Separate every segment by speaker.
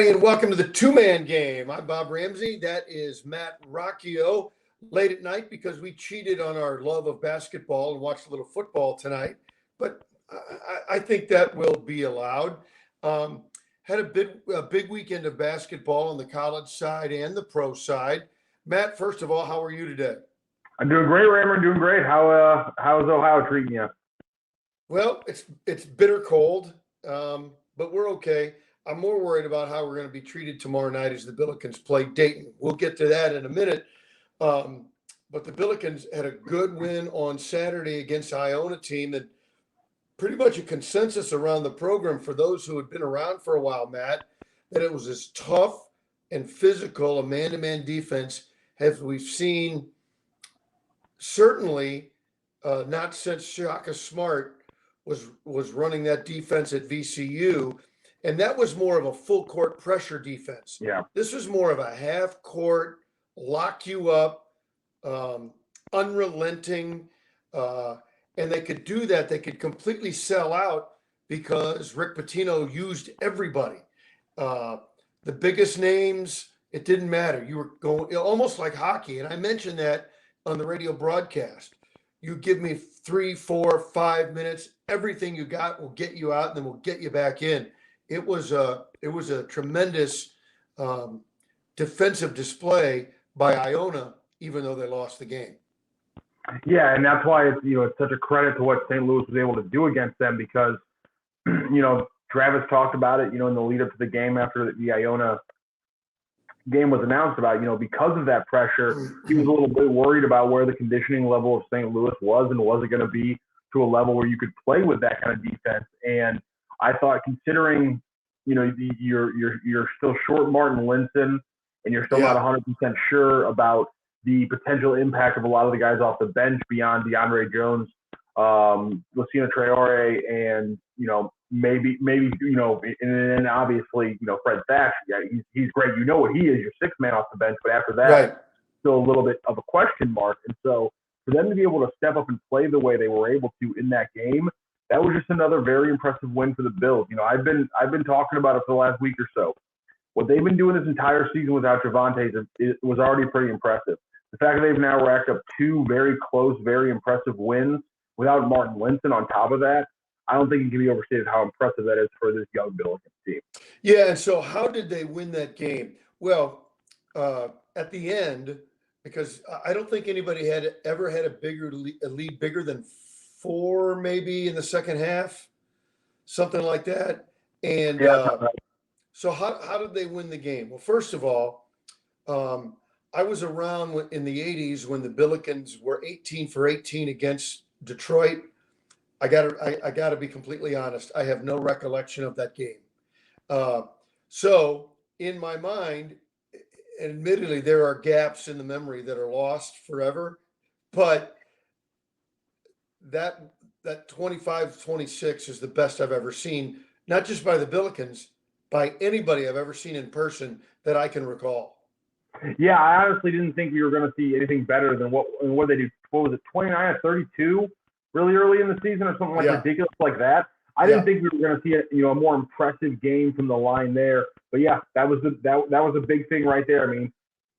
Speaker 1: everybody, and welcome to the two-man game. I'm Bob Ramsey. That is Matt Rocchio. Late at night because we cheated on our love of basketball and watched a little football tonight, but I think that will be allowed. Had a big weekend of basketball on the college side and the pro side. Matt, first of all, how are you today?
Speaker 2: I'm doing great, Rammer. Doing great. How's Ohio treating you?
Speaker 1: Well, it's bitter cold, but we're okay. I'm more worried about how we're going to be treated tomorrow night as the Billikens play Dayton. We'll get to that in a minute. But the Billikens had a good win on Saturday against Iona team, and pretty much a consensus around the program for those who had been around for a while, Matt, that it was as tough and physical a man-to-man defense as we've seen, certainly not since Shaka Smart was running that defense at VCU. And that was more of a full court pressure defense.
Speaker 2: Yeah.
Speaker 1: This was more of a half court, lock you up, unrelenting. And they could do that. They could completely sell out because Rick Pitino used everybody. The biggest names, it didn't matter. You were going almost like hockey. And I mentioned that on the radio broadcast. You give me 3, 4, 5 minutes, everything you got will get you out, and then we'll get you back in. It was a tremendous defensive display by Iona, even though they lost the game.
Speaker 2: Yeah, and that's why it's such a credit to what St. Louis was able to do against them because Travis talked about it in the lead up to the game after the Iona game was announced about because of that pressure, he was a little bit worried about where the conditioning level of St. Louis was and was it going to be to a level where you could play with that kind of defense. And I thought, considering you're still short Martin Linson and you're still not 100% sure about the potential impact of a lot of the guys off the bench beyond DeAndre Jones, Okoro Traore, and maybe and then obviously Fred Thatch. Yeah, he's great. You know what he is, your sixth man off the bench. But after that,
Speaker 1: right,
Speaker 2: still a little bit of a question mark. And so for them to be able to step up and play the way they were able to in that game, that was just another very impressive win for the Bills. I've been talking about it for the last week or so. What they've been doing this entire season without Javonte was already pretty impressive. The fact that they've now racked up 2 very close, very impressive wins without Martin Linson on top of that, I don't think it can be overstated how impressive that is for this young Billikens team.
Speaker 1: Yeah, and so how did they win that game? Well, at the end, because I don't think anybody had ever had a lead bigger than 4 maybe in the second half, something like that. And so how did they win the game? Well, first of all, I was around in the 80s when the Billikens were 18 for 18 against Detroit. I got to be completely honest. I have no recollection of that game. So in my mind, admittedly, there are gaps in the memory that are lost forever, but that 25-26 is the best I've ever seen, not just by the Billikens, by anybody I've ever seen in person that I can recall.
Speaker 2: Yeah, I honestly didn't think we were going to see anything better than what they did. What was it, 29-32, really early in the season, or something like ridiculous like that. I didn't think we were going to see a more impressive game from the line there. But yeah, that was a big thing right there. I mean,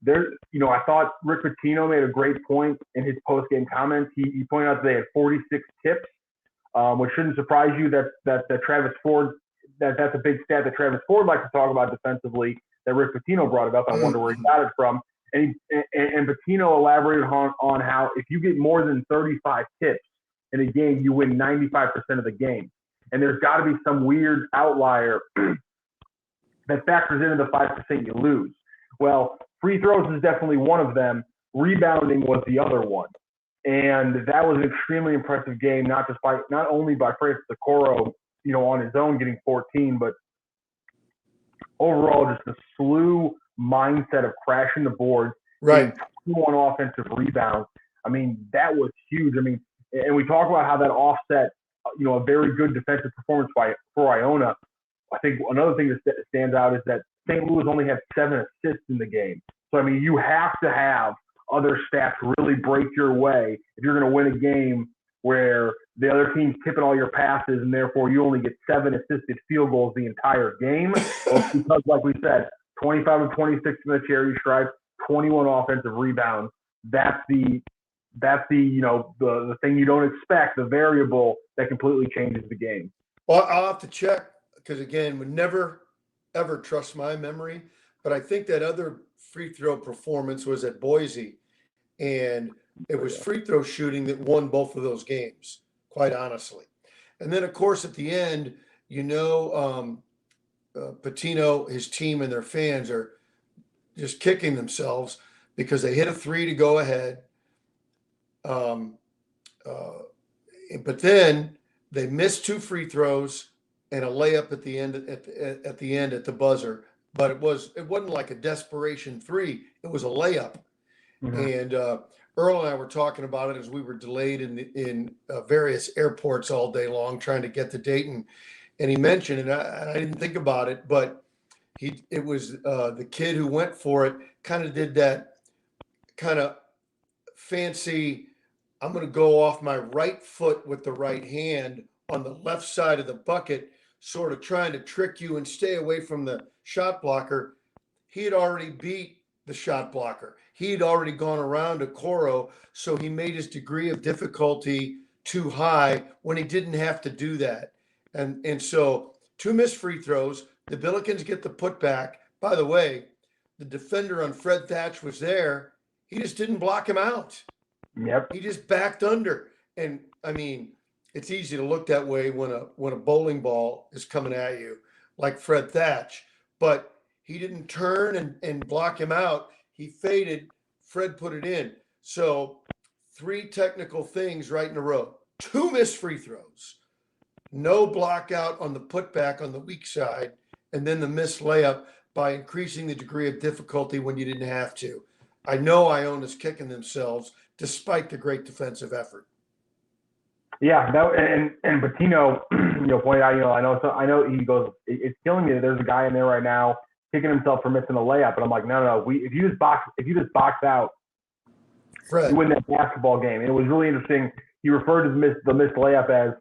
Speaker 2: I thought Rick Pitino made a great point in his post-game comments. He pointed out that they had 46 tips, which shouldn't surprise you that Travis Ford, that's a big stat that Travis Ford likes to talk about defensively, that Rick Pitino brought it up. I wonder where he got it from. And Pitino elaborated on how if you get more than 35 tips in a game, you win 95% of the game. And there's got to be some weird outlier that factors into the 5% you lose. Well, free throws is definitely one of them. Rebounding was the other one. And that was an extremely impressive game, not only by Francis Okoro, on his own getting 14, but overall just a slew mindset of crashing the boards,
Speaker 1: right,
Speaker 2: 21 offensive rebounds. I mean, that was huge. I mean, and we talk about how that offset, a very good defensive performance for Iona. I think another thing that stands out is that St. Louis only had 7 assists in the game. So, I mean, you have to have other stats really break your way if you're going to win a game where the other team's tipping all your passes and therefore you only get 7 assisted field goals the entire game. Well, because, like we said, 25 of 26 from the charity stripe, 21 offensive rebounds. That's the thing you don't expect, the variable that completely changes the game.
Speaker 1: Well, I'll have to check because, again, would never, ever trust my memory. But I think that other free throw performance was at Boise, and it was free throw shooting that won both of those games, quite honestly. And then, of course, at the end, Pitino, his team, and their fans are just kicking themselves because they hit a 3 to go ahead. But then they missed 2 free throws and a layup at the end at the buzzer. But it wasn't like a desperation 3. It was a layup. Mm-hmm. And Earl and I were talking about it as we were delayed in various airports all day long trying to get to Dayton. And he mentioned, and I didn't think about it, but it was the kid who went for it kind of did that kind of fancy, I'm going to go off my right foot with the right hand on the left side of the bucket, sort of trying to trick you and stay away from the shot blocker. He had already beat the shot blocker. He had already gone around Okoro, so he made his degree of difficulty too high when he didn't have to do that. And so 2 missed free throws. The Billikens get the putback. By the way, the defender on Fred Thatch was there. He just didn't block him out.
Speaker 2: Yep.
Speaker 1: He just backed under. And I mean, it's easy to look that way when a bowling ball is coming at you, like Fred Thatch. But he didn't turn and block him out. He faded. Fred put it in. So 3 technical things right in a row. 2 missed free throws. No block out on the putback on the weak side. And then the missed layup by increasing the degree of difficulty when you didn't have to. I know Iona's kicking themselves despite the great defensive effort.
Speaker 2: Yeah, and Pitino, pointed out, I know he goes, it's killing me that there's a guy in there right now kicking himself for missing a layup, but I'm like, no, if you just box out, Fred, you win that basketball game. And it was really interesting. He referred to the missed layup as,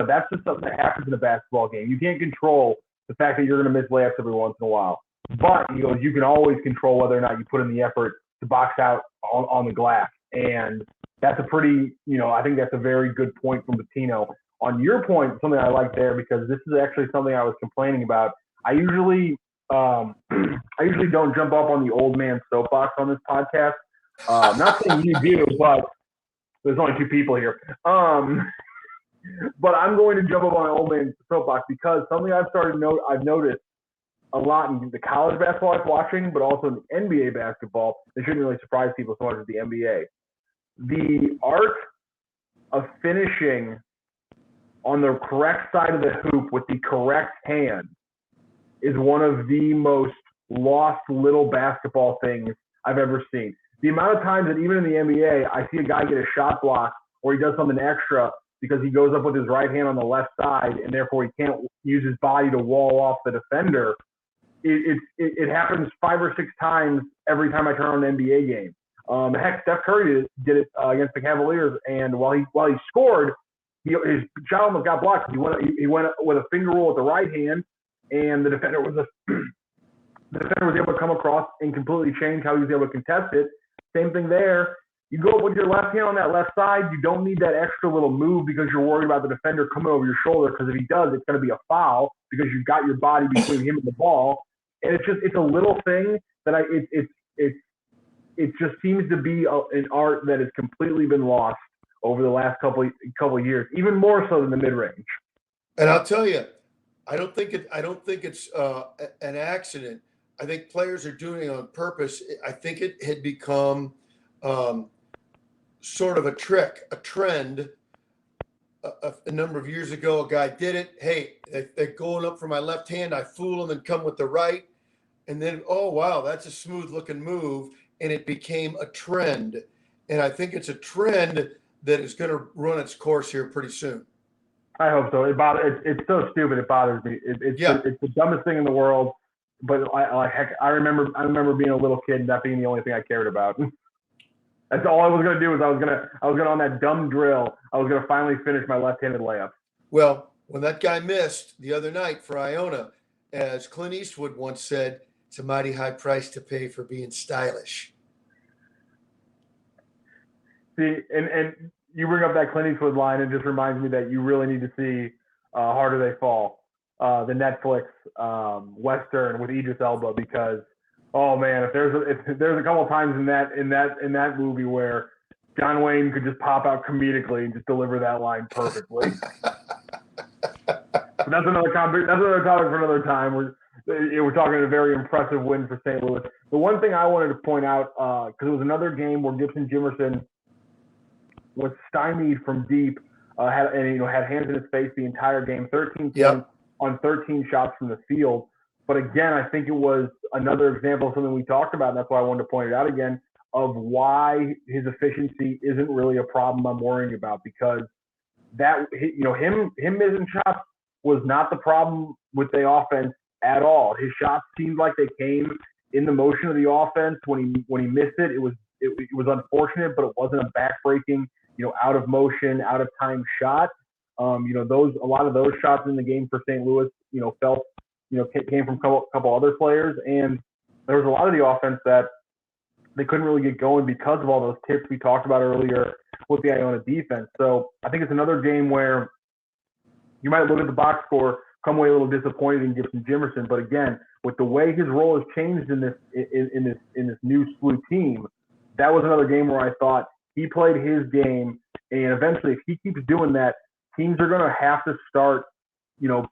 Speaker 2: that's just something that happens in a basketball game. You can't control the fact that you're going to miss layups every once in a while, but he goes, you can always control whether or not you put in the effort to box out on the glass. And that's a pretty, I think that's a very good point from Pitino. On your point, something I like there, because this is actually something I was complaining about. I usually don't jump up on the old man soapbox on this podcast. Not saying you do, but there's only 2 people here. But I'm going to jump up on an old man soapbox because something I've noticed a lot in the college basketball I'm watching, but also in the NBA basketball. It shouldn't really surprise people so much as the NBA. The art of finishing on the correct side of the hoop with the correct hand is one of the most lost little basketball things I've ever seen. The amount of times that even in the NBA, I see a guy get a shot block or he does something extra because he goes up with his right hand on the left side and therefore he can't use his body to wall off the defender. It happens 5 or 6 times every time I turn on an NBA game. Heck, Steph Curry did it against the Cavaliers, and while he scored, his shot almost got blocked. He went with a finger roll with the right hand, and the defender was able to come across and completely change how he was able to contest it. Same thing there. You go up with your left hand on that left side. You don't need that extra little move because you're worried about the defender coming over your shoulder. Because if he does, it's going to be a foul because you've got your body between him and the ball. And it's a little thing that it just seems to be an art that has completely been lost over the last couple of years, even more so than the mid range.
Speaker 1: And I'll tell you, I don't think it's an accident. I think players are doing it on purpose. I think it had become sort of a trend. A number of years ago, a guy did it. Hey, they're going up for my left hand. I fool them and come with the right. And then, oh, wow, that's a smooth looking move. And it became a trend. And I think it's a trend that is going to run its course here pretty soon.
Speaker 2: I hope so. It's so stupid. It bothers me. It's the dumbest thing in the world. But I remember being a little kid and that being the only thing I cared about. That's all I was going to do. Was I was going to on that dumb drill. I was going to finally finish my left-handed layup.
Speaker 1: Well, when that guy missed the other night for Iona, as Clint Eastwood once said, it's a mighty high price to pay for being stylish.
Speaker 2: See, and you bring up that Clint Eastwood line, and it just reminds me that you really need to see Harder They Fall, the Netflix Western with Idris Elba, because oh man, if there's a couple of times in that movie where John Wayne could just pop out comedically and just deliver that line perfectly. But that's another topic for another time. We're talking a very impressive win for St. Louis. The one thing I wanted to point out, because it was another game where Gibson Jimerson was stymied from deep, had hands in his face the entire game, 13 points on 13 shots from the field. But again, I think it was another example of something we talked about, and that's why I wanted to point it out again, of why his efficiency isn't really a problem I'm worrying about, because that, him missing shots was not the problem with the offense at all. His shots seemed like they came in the motion of the offense. When he missed it, it was unfortunate, but it wasn't a backbreaking, out of motion, out of time shot. A lot of those shots in the game for St. Louis, came from a couple other players, and there was a lot of the offense that they couldn't really get going because of all those tips we talked about earlier with the Iona defense. So I think it's another game where you might look at the box score, come away a little disappointed in Gibson Jimerson, but again, with the way his role has changed in this new SLU team, that was another game where I thought he played his game, and eventually, if he keeps doing that, teams are going to have to start,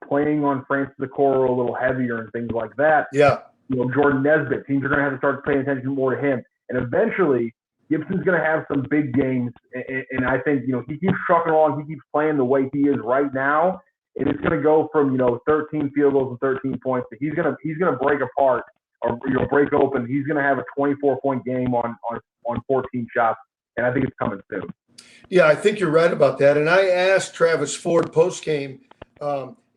Speaker 2: playing on Francis Okoro a little heavier and things like that.
Speaker 1: Yeah.
Speaker 2: Jordan Nesbit, teams are going to have to start paying attention more to him, and eventually, Gibson's going to have some big games, and I think he keeps trucking along, he keeps playing the way he is right now, and it's going to go from 13 field goals and 13 points. But he's going to break apart or break open. He's going to have a 24-point game on 14 shots, and I think it's coming soon.
Speaker 1: Yeah, I think you're right about that. And I asked Travis Ford post-game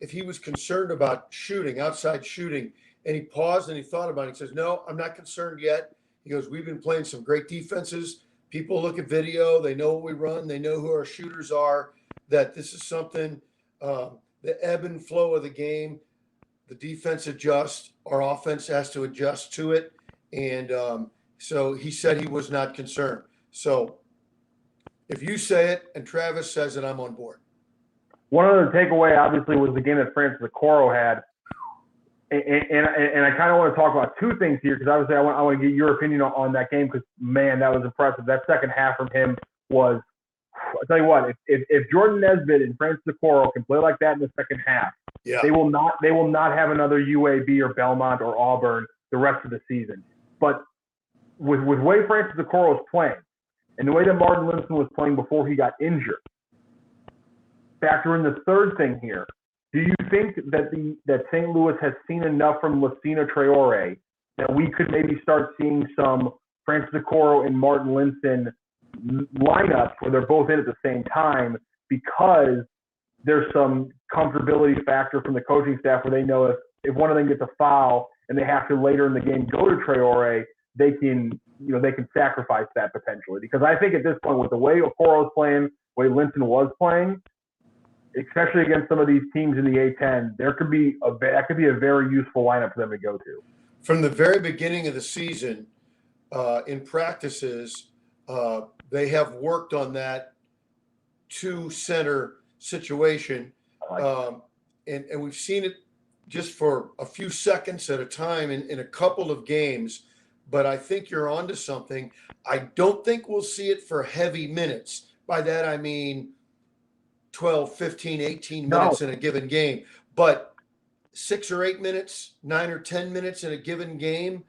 Speaker 1: if he was concerned about outside shooting, and he paused and he thought about it. He says, "No, I'm not concerned yet." He goes, "We've been playing some great defenses. People look at video, they know what we run, they know who our shooters are. That this is something." The ebb and flow of the game, the defense adjusts, our offense has to adjust to it. And so he said he was not concerned. So if you say it and Travis says it, I'm on board.
Speaker 2: One other takeaway, obviously, was the game that Francis Okoro had. And I kind of want to talk about two things here, because obviously I want to get your opinion on that game, because, man, that was impressive. That second half from him was – I'll tell you what, if Jordan Nesbit and Francis Okoro can play like that in the second half, they will not have another UAB or Belmont or Auburn the rest of the season. But with the way Francis Okoro is playing and the way that Martin Linson was playing before he got injured, factor in the third thing here. Do you think that St. Louis has seen enough from Lucina Traore that we could maybe start seeing some Francis Okoro and Martin Linson lineups where they're both in at the same time, because there's some comfortability factor from the coaching staff where they know if one of them gets a foul and they have to later in the game go to Traore, they can sacrifice that potentially. Because I think at this point, with the way Okoro's playing, the way Linson was playing, especially against some of these teams in the A-10, that could be a very useful lineup for them to go to.
Speaker 1: From the very beginning of the season, in practices, they have worked on that two-center situation, and we've seen it just for a few seconds at a time in a couple of games. But I think you're onto something. I don't think we'll see it for heavy minutes. By that I mean 12, 15, 18 minutes in a given game. But 6 or 8 minutes, 9 or 10 minutes in a given game,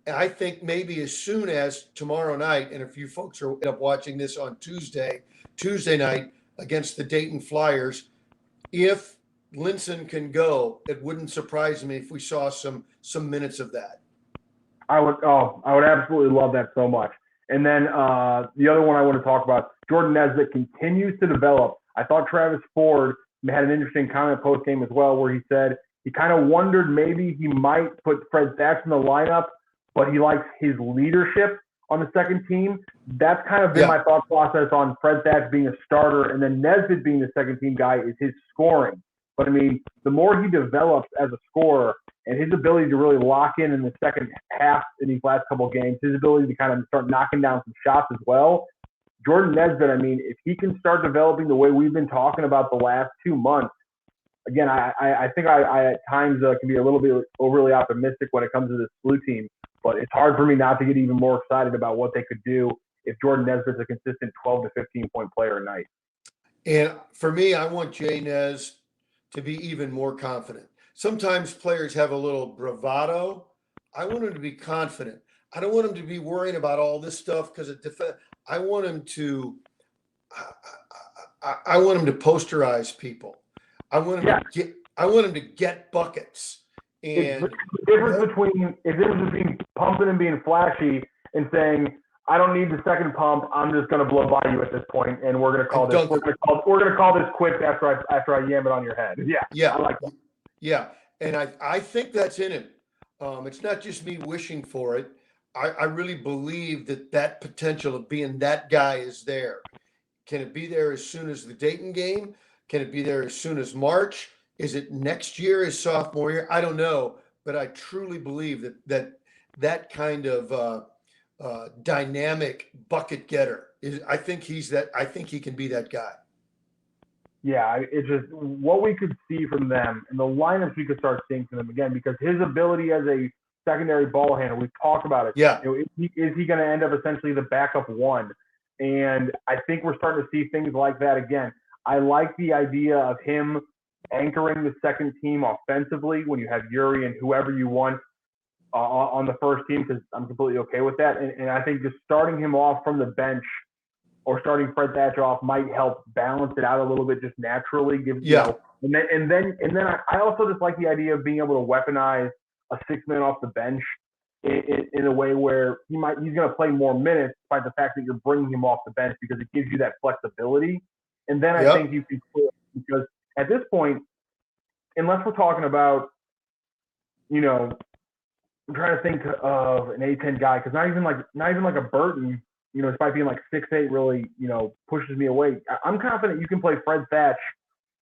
Speaker 1: I think maybe as soon as tomorrow night, and if you folks are up watching this on Tuesday night against the Dayton Flyers, if Linson can go, it wouldn't surprise me if we saw some minutes of that.
Speaker 2: I would absolutely love that so much. And then the other one I want to talk about, Jordan Nesbit continues to develop. I thought Travis Ford had an interesting comment post-game as well, where he said he kind of wondered maybe he might put Fred Thatch in the lineup, but he likes his leadership on the second team. That's kind of been my thought process on Fred Thatch being a starter, and then Nesbit being the second team guy is his scoring. But I mean, the more he develops as a scorer and his ability to really lock in the second half in these last couple of games, his ability to kind of start knocking down some shots as well. Jordan Nesbit, I mean, if he can start developing the way we've been talking about the last 2 months, again, I think I at times can be a little bit overly optimistic when it comes to this blue team, but it's hard for me not to get even more excited about what they could do if Jordan Nesbit's a consistent 12 to 15-point player a night.
Speaker 1: And for me, I want Jay Nez to be even more confident. Sometimes players have a little bravado. I want him to be confident. I don't want him to be worrying about all this stuff because I want him to posterize people. I want him to get buckets. And
Speaker 2: the difference between pumping and being flashy and saying, I don't need the second pump. I'm just going to blow by you at this point, and we're going to call this. We're going to call this quits after I yam it on your head. Yeah. I like that.
Speaker 1: Yeah, and I think that's in him. It's not just me wishing for it. I really believe that potential of being that guy is there. Can it be there as soon as the Dayton game? Can it be there as soon as March? Is it next year, his sophomore year? I don't know, but I truly believe that kind of dynamic bucket getter is. I think he's that. I think he can be that guy.
Speaker 2: Yeah, it's just what we could see from them and the lineups we could start seeing from them again, because his ability as a secondary ball handler, we've talked about it.
Speaker 1: Yeah.
Speaker 2: Is he going to end up essentially the backup one? And I think we're starting to see things like that again. I like the idea of him anchoring the second team offensively when you have Yuri and whoever you want on the first team, because I'm completely okay with that. And I think just starting him off from the bench or starting Fred Thatch off might help balance it out a little bit just naturally. And then I also just like the idea of being able to weaponize a 6-man off the bench in a way where he's going to play more minutes by the fact that you're bringing him off the bench, because it gives you that flexibility. And then I think you can clear, because at this point, unless we're talking about, I'm trying to think of an A10 guy, because not even like a Burton, despite being like 6'8", really, pushes me away. I'm confident you can play Fred Thatch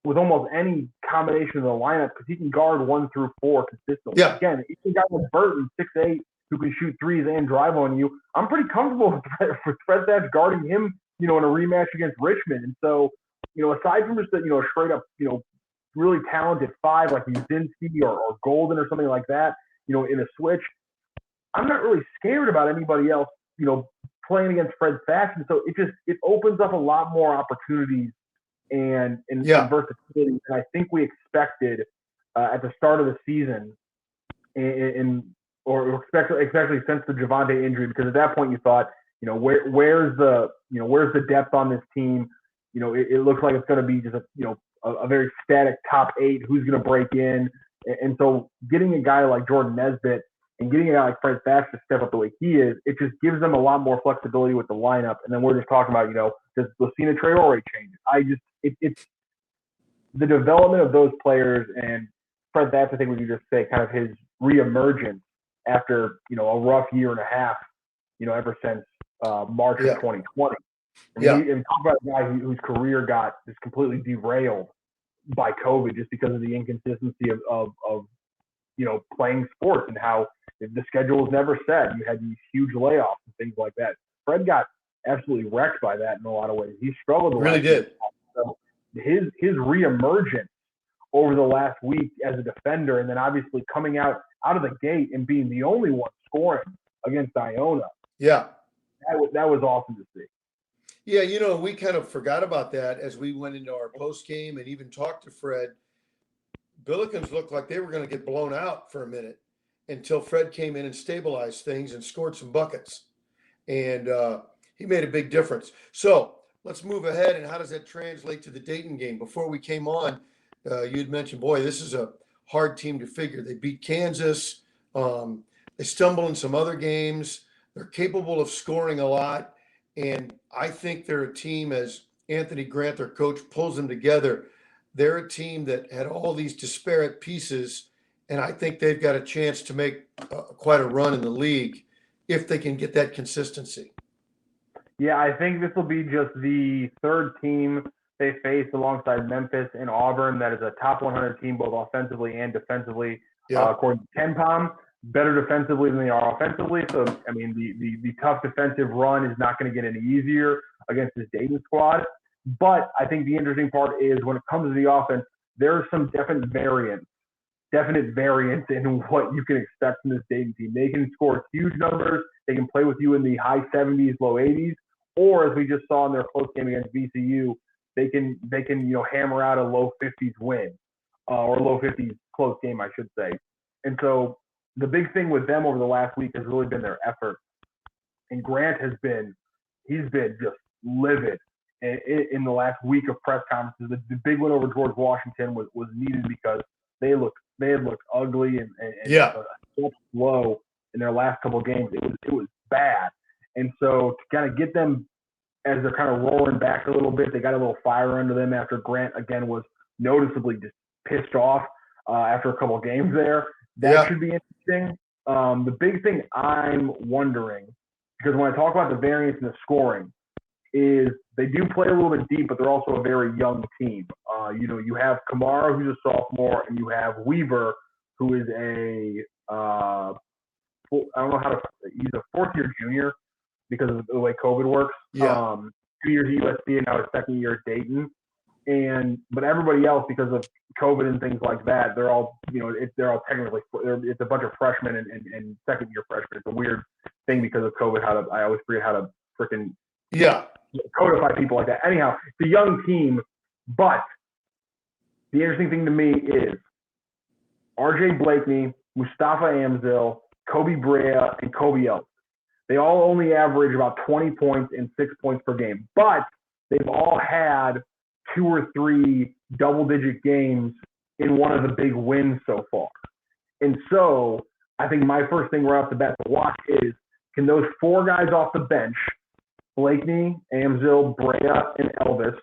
Speaker 2: with almost any combination of the lineup, because he can guard 1 through 4 consistently.
Speaker 1: Yeah.
Speaker 2: Again, if you got with Burton, 6'8", who can shoot threes and drive on you, I'm pretty comfortable with Fred Thatch guarding him, in a rematch against Richmond. And so, aside from just the, straight up, really talented 5 like Uzinski or Golden or something like that, in a switch, I'm not really scared about anybody else, playing against Fred Thatch. And so it opens up a lot more opportunities and versatility than I think we expected at the start of the season, especially since the Javonte injury, because at that point you thought, where's the depth on this team? It looks like it's going to be just a very static top 8. Who's going to break in? And so getting a guy like Jordan Nesbit and getting a guy like Fred Thatch to step up the way he is, it just gives them a lot more flexibility with the lineup. And then we're just talking about, does Lucina Traore change? It's the development of those players, and Fred Thatch, I think we can just say kind of his reemergence after, a rough year and a half, ever since March of 2020. And talk about a guy whose career got just completely derailed by COVID just because of the inconsistency of playing sports and how the schedule was never set. You had these huge layoffs and things like that. Fred got absolutely wrecked by that in a lot of ways. He struggled.
Speaker 1: Really did.
Speaker 2: So his reemergence over the last week as a defender, and then obviously coming out of the gate and being the only one scoring against Iona.
Speaker 1: Yeah.
Speaker 2: That was awesome to see.
Speaker 1: Yeah, we kind of forgot about that as we went into our post game and even talked to Fred. Billikens looked like they were going to get blown out for a minute until Fred came in and stabilized things and scored some buckets. And he made a big difference. So let's move ahead. And how does that translate to the Dayton game? Before we came on, you'd mentioned, boy, this is a hard team to figure. They beat Kansas. They stumble in some other games. They're capable of scoring a lot. And I think they're a team, as Anthony Grant, their coach, pulls them together. They're a team that had all these disparate pieces, and I think they've got a chance to make quite a run in the league if they can get that consistency.
Speaker 2: Yeah, I think this will be just the third team they face alongside Memphis and Auburn that is a top 100 team both offensively and defensively, according to KenPom. Better defensively than they are offensively. So, I mean, the tough defensive run is not going to get any easier against this Dayton squad. But I think the interesting part is when it comes to the offense, there's some definite variance in what you can expect from this Dayton team. They can score huge numbers. They can play with you in the high 70s, low 80s. Or as we just saw in their close game against VCU, they can hammer out a low 50s win or low 50s close game, I should say. And so the big thing with them over the last week has really been their effort. And Grant he's been just livid in the last week of press conferences. The big win over George Washington was needed because they had looked ugly and so slow in their last couple of games. It was bad. And so to kind of get them as they're kind of rolling back a little bit, they got a little fire under them after Grant, again, was noticeably just pissed off after a couple of games there. That should be interesting. The big thing I'm wondering, because when I talk about the variance in the scoring, is they do play a little bit deep, but they're also a very young team. You have Kamara, who's a sophomore, and you have Weaver, who is he's a fourth-year junior because of the way COVID works. 2 years at USC and now his second year at Dayton. But everybody else, because of COVID and things like that, they're all technically, it's a bunch of freshmen and second-year freshmen. It's a weird thing because of COVID. I always forget how to freaking codify people like that. Anyhow, it's a young team, but the interesting thing to me is RJ Blakeney, Mustafa Amzil, Kobe Brea, and Kobe Ellis. They all only average about 20 points and 6 points per game, but they've all had 2 or 3 double-digit games in one of the big wins so far. And so I think my first thing right off the bat to watch is, can those 4 guys off the bench, Blakeney, Amzil, Brea, and Elvis,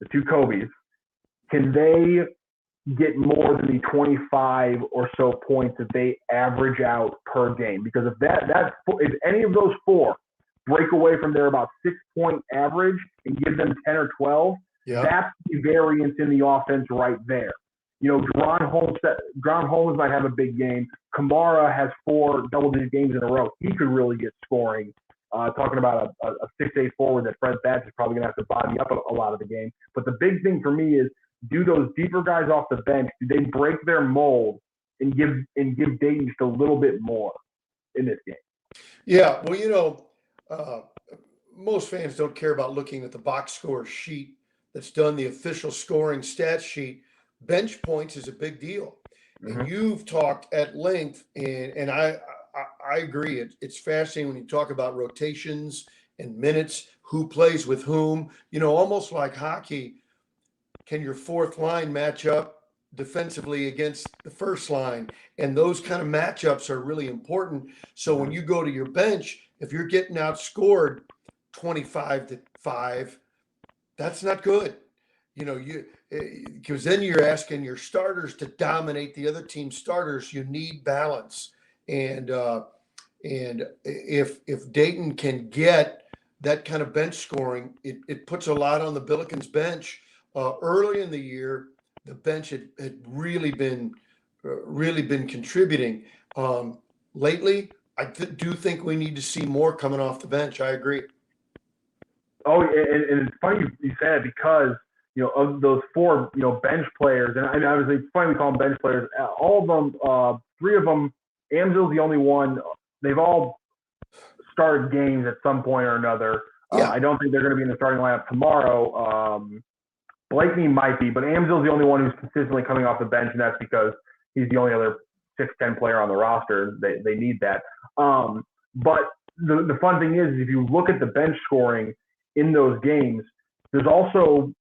Speaker 2: the 2 Kobe's, can they get more than the 25 or so points that they average out per game? Because if any of those 4 break away from their about 6-point average and give them 10 or 12, that's the variance in the offense right there. Dron Holmes might have a big game. Kamara has 4 double-digit games in a row. He could really get scoring. Talking about a 6'8" forward that Fred Thatch is probably going to have to body up a lot of the game. But the big thing for me is, do those deeper guys off the bench, do they break their mold and give Dayton just a little bit more in this game?
Speaker 1: Yeah, well, most fans don't care about looking at the box score sheet that's done, the official scoring stat sheet. Bench points is a big deal. Mm-hmm. And you've talked at length, and I agree. It's fascinating when you talk about rotations and minutes, who plays with whom, almost like hockey. Can your fourth line match up defensively against the first line? And those kind of matchups are really important. So when you go to your bench, if you're getting outscored 25-5, that's not good. Because then you're asking your starters to dominate the other team's starters. You need balance. And if Dayton can get that kind of bench scoring, it puts a lot on the Billikens bench. Early in the year, the bench had really been contributing. Lately, I do think we need to see more coming off the bench. I agree.
Speaker 2: Oh, and it's funny you said it because of those 4 bench players, and obviously it's funny we call them bench players. All of them, 3 of them. Amzil's the only one. They've all started games at some point or another. I don't think they're going to be in the starting lineup tomorrow. Blakeney might be, but Amzil's the only one who's consistently coming off the bench, and that's because he's the only other 6'10" player on the roster. They need that. But the fun thing is if you look at the bench scoring in those games, there's also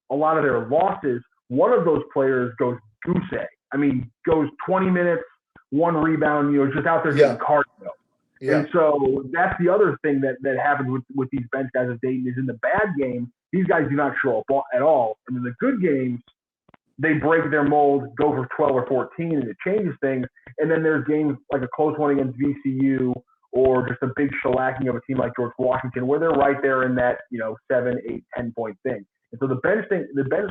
Speaker 2: a lot of their losses. One of those players goes goose egg. I mean, goes 20 minutes, 1 rebound, just out there getting cardio. Yeah. And so that's the other thing that happens with these bench guys at Dayton is in the bad games, these guys do not show up at all. And in the good games, they break their mold, go for 12 or 14, and it changes things. And then there's games like a close one against VCU or just a big shellacking of a team like George Washington, where they're right there in that 7, 8, 10-point thing. And so the bench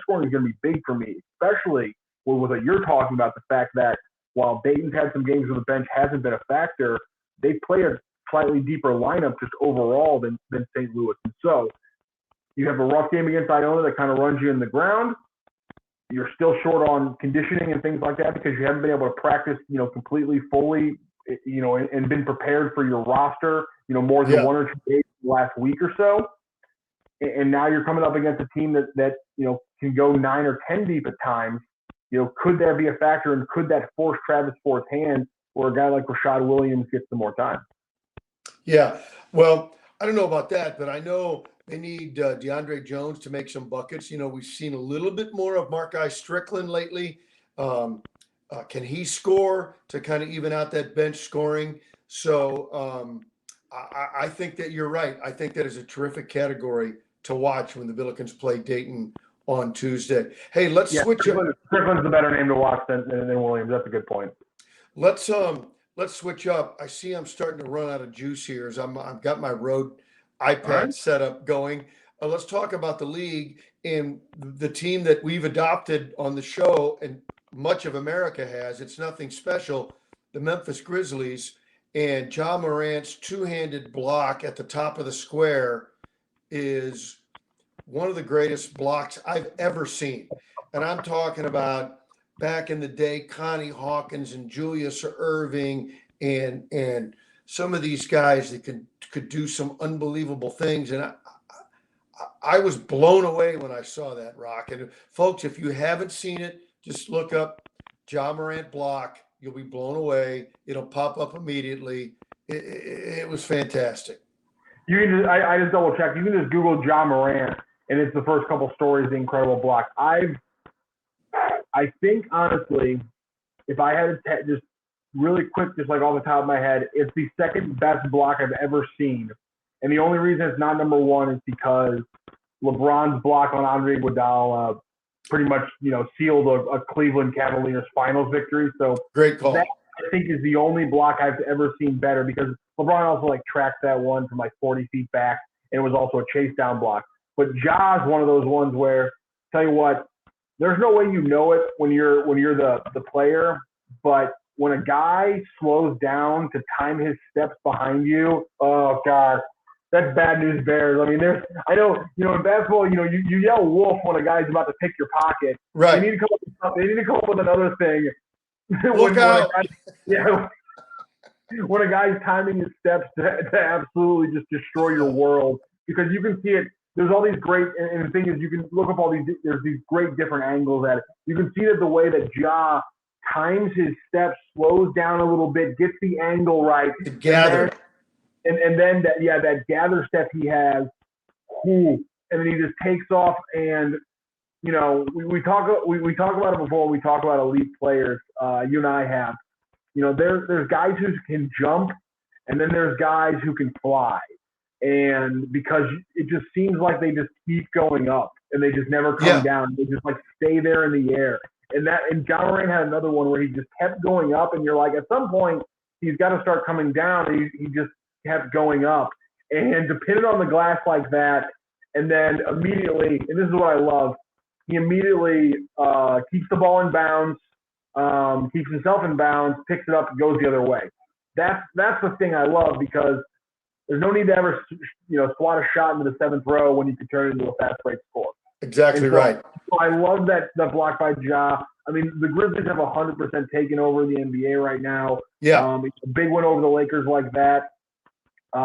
Speaker 2: scoring is going to be big for me, especially with what you're talking about, the fact that while Dayton's had some games where the bench hasn't been a factor, they play a slightly deeper lineup just overall than St. Louis. And so you have a rough game against Iona that kind of runs you in the ground. You're still short on conditioning and things like that because you haven't been able to practice, completely, fully, and been prepared for your roster, more than 1 or 2 days the last week or so. And now you're coming up against a team that can go 9 or 10 deep at times. Could there be a factor, and could that force Travis Ford's hand where a guy like Rashad Williams gets some more time?
Speaker 1: Yeah. Well, I don't know about that, but I know they need DeAndre Jones to make some buckets. We've seen a little bit more of Marcus Strickland lately. Can he score to kind of even out that bench scoring? So I think that you're right. I think that is a terrific category to watch when the Billikens play Dayton on Tuesday. Hey, let's switch.
Speaker 2: Strickland's the better name to watch than Williams. That's a good point.
Speaker 1: Let's switch up. I see I'm starting to run out of juice here as I've got my road iPad setup going. Let's talk about the league and the team that we've adopted on the show, and much of America has. It's nothing special. The Memphis Grizzlies, and Ja Morant's two-handed block at the top of the square is one of the greatest blocks I've ever seen. And I'm talking about back in the day, Connie Hawkins and Julius Erving and some of these guys that could do some unbelievable things. And I was blown away when I saw that, Rock. And folks, if you haven't seen it, just look up Ja Morant block. You'll be blown away. It'll pop up immediately. It was fantastic.
Speaker 2: I just double checked. You can just Google Ja Morant, and it's the first couple stories, the incredible block. I think, honestly, if I had to just really quick, just like off the top of my head, it's the second best block I've ever seen. And the only reason it's not number one is because LeBron's block on Andre Iguodala pretty much, sealed a Cleveland Cavaliers finals victory. So
Speaker 1: great call.
Speaker 2: That, I think, is the only block I've ever seen better, because LeBron also tracked that one from 40 feet back, and it was also a chase down block. But Ja's one of those ones where, tell you what, there's no way you know it when you're the player, but when a guy slows down to time his steps behind you, oh God, that's bad news bears. I mean, in basketball, you yell wolf when a guy's about to pick your pocket.
Speaker 1: Right.
Speaker 2: They need to come up with another thing.
Speaker 1: Look out.
Speaker 2: When a guy's timing his steps to absolutely just destroy your world, because you can see it. There's all these great, and the thing is, you can look up there's these great different angles at it. You can see that the way that Ja times his steps, slows down a little bit, gets the angle right.
Speaker 1: Gather.
Speaker 2: And then that gather step he has, and then he just takes off. And, we talk about it before. We talk about elite players. You and I have. There's guys who can jump, and then there's guys who can fly. And because it just seems like they just keep going up and they just never come down. They just stay there in the air. And Ja Morant had another one where he just kept going up, and you're like, at some point he's got to start coming down. And he just kept going up, and depending on the glass like that, and then immediately, and this is what I love, he immediately keeps the ball in bounds, keeps himself in bounds, picks it up, and goes the other way. That's the thing I love, because there's no need to ever, swat a shot into the seventh row when you can turn it into a fast break score.
Speaker 1: Exactly right.
Speaker 2: I love that block by Ja. I mean, the Grizzlies have 100% taken over the NBA right now.
Speaker 1: Yeah.
Speaker 2: It's a big win over the Lakers like that.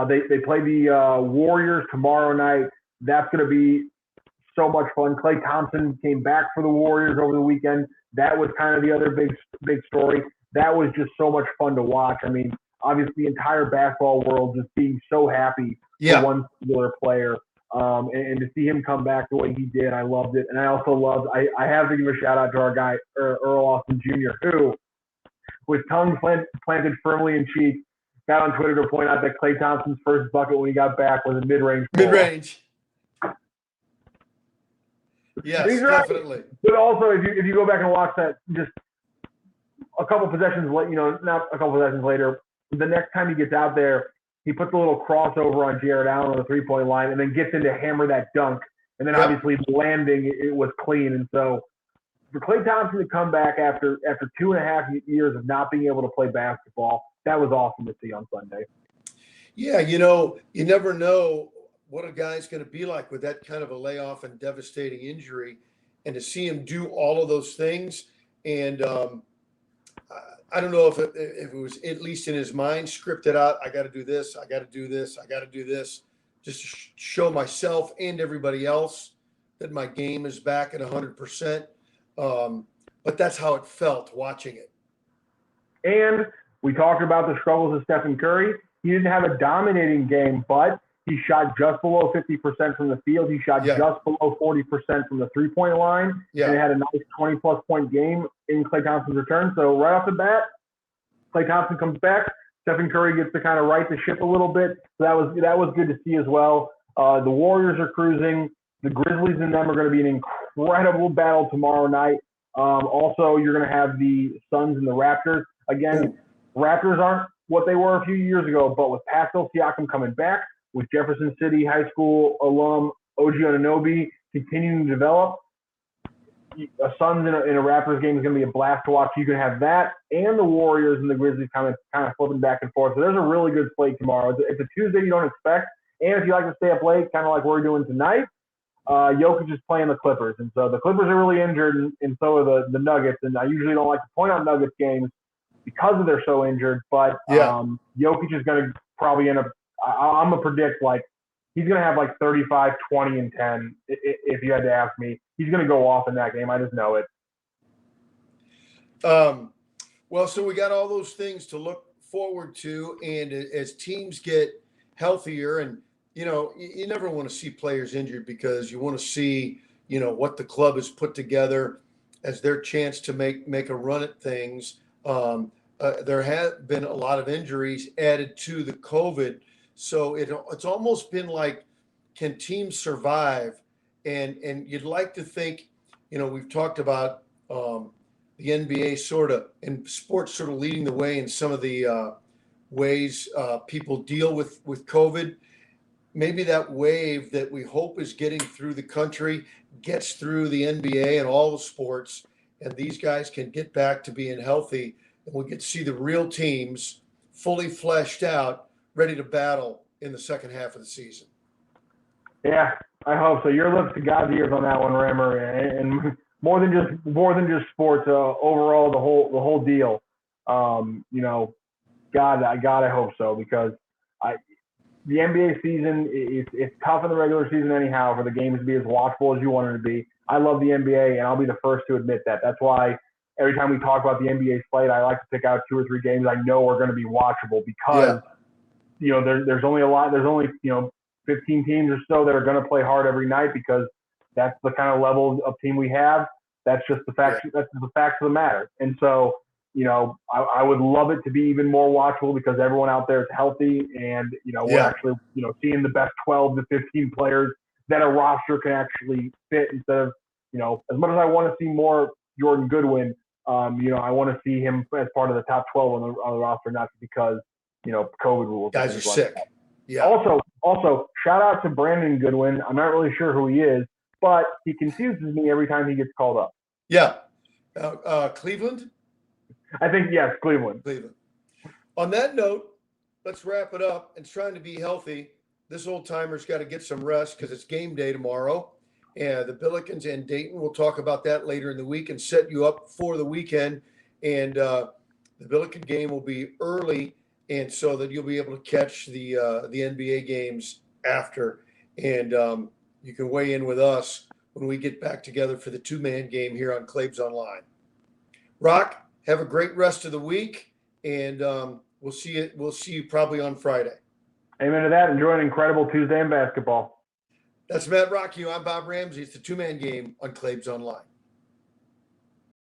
Speaker 2: They play the Warriors tomorrow night. That's going to be so much fun. Klay Thompson came back for the Warriors over the weekend. That was kind of the other big story. That was just so much fun to watch. I mean, obviously the entire basketball world just being so happy for one singular player. And to see him come back the way he did, I loved it. And I also loved – I have to give a shout-out to our guy, Earl Austin Jr., who, with tongue planted firmly in cheek, got on Twitter to point out that Klay Thompson's first bucket when he got back was a mid-range.
Speaker 1: Mid-range. Yes, definitely.
Speaker 2: But also, if you go back and watch that, just a couple possessions, not a couple possessions later, the next time he gets out there, he puts a little crossover on Jared Allen on the three-point line and then gets in to hammer that dunk. And then obviously the landing, it was clean. And so for Klay Thompson to come back after 2.5 years of not being able to play basketball, that was awesome to see on Sunday.
Speaker 1: Yeah, you never know what a guy's going to be like with that kind of a layoff and devastating injury. And to see him do all of those things, and I don't know if it was at least in his mind scripted out. I got to do this. I got to do this. I got to do this, just to show myself and everybody else that my game is back at 100%. But that's how it felt watching it.
Speaker 2: And we talked about the struggles of Stephen Curry. He didn't have a dominating game, but he shot just below 50% from the field. He shot just below 40% from the three-point line. And had a nice 20-plus point game in Klay Thompson's return. So right off the bat, Klay Thompson comes back. Stephen Curry gets to kind of right the ship a little bit. So that was good to see as well. The Warriors are cruising. The Grizzlies and them are going to be an incredible battle tomorrow night. Also, you're going to have the Suns and the Raptors. Again, Raptors aren't what they were a few years ago, but with Pascal Siakam coming back, with Jefferson City High School alum OG Anunoby continuing to develop, a Suns in a Raptors game is going to be a blast to watch. You can have that and the Warriors and the Grizzlies kind of flipping back and forth. So there's a really good slate tomorrow. It's a Tuesday you don't expect. And if you like to stay up late, kind of like we're doing tonight, Jokic is playing the Clippers. And so the Clippers are really injured, and so are the Nuggets. And I usually don't like to point out Nuggets games because they're so injured. But Jokic is going to probably end up – I'm going to predict, like, he's going to have, like, 35, 20, and 10, if you had to ask me. He's going to go off in that game. I just know it.
Speaker 1: Well, so we got all those things to look forward to. And as teams get healthier and, you never want to see players injured because you want to see, what the club has put together as their chance to make a run at things. There have been a lot of injuries added to the COVID. So it's almost been like, can teams survive? And you'd like to think, we've talked about the NBA sort of and sports sort of leading the way in some of the ways people deal with COVID. Maybe that wave that we hope is getting through the country gets through the NBA and all the sports, and these guys can get back to being healthy, and we get to see the real teams fully fleshed out, ready to battle in the second half of the season.
Speaker 2: Yeah, I hope so. Your lips to God's ears on that one, Rammer, and more than just sports. Overall, the whole deal. God, I hope so, because the NBA season it's tough in the regular season anyhow for the games to be as watchable as you want it to be. I love the NBA, and I'll be the first to admit that. That's why every time we talk about the NBA slate, I like to pick out 2 or 3 games I know are going to be watchable because there's only 15 teams or so that are going to play hard every night because that's the kind of level of team we have. That's just the fact. That's the facts of the matter. And so, I would love it to be even more watchable because everyone out there is healthy, and we're actually seeing the best 12 to 15 players that a roster can actually fit instead of as much as I want to see more Jordan Goodwin, I want to see him as part of the top 12 on the roster, not because COVID rules.
Speaker 1: Guys are sick.
Speaker 2: Like
Speaker 1: yeah.
Speaker 2: Also, shout out to Brandon Goodwin. I'm not really sure who he is, but he confuses me every time he gets called up.
Speaker 1: Yeah. Cleveland?
Speaker 2: I think, yes, Cleveland.
Speaker 1: On that note, let's wrap it up. And trying to be healthy, this old-timer's got to get some rest because it's game day tomorrow. And the Billikens and Dayton, we'll talk about that later in the week and set you up for the weekend. And the Billiken game will be early, and so that you'll be able to catch the NBA games after. And you can weigh in with us when we get back together for the 2-man game here on Claibs Online. Rocc, have a great rest of the week, and we'll see you probably on Friday.
Speaker 2: Amen to that. Enjoy an incredible Tuesday in basketball.
Speaker 1: That's Matt Rocc. I'm Bob Ramsey. It's the 2-man game on Claibs Online.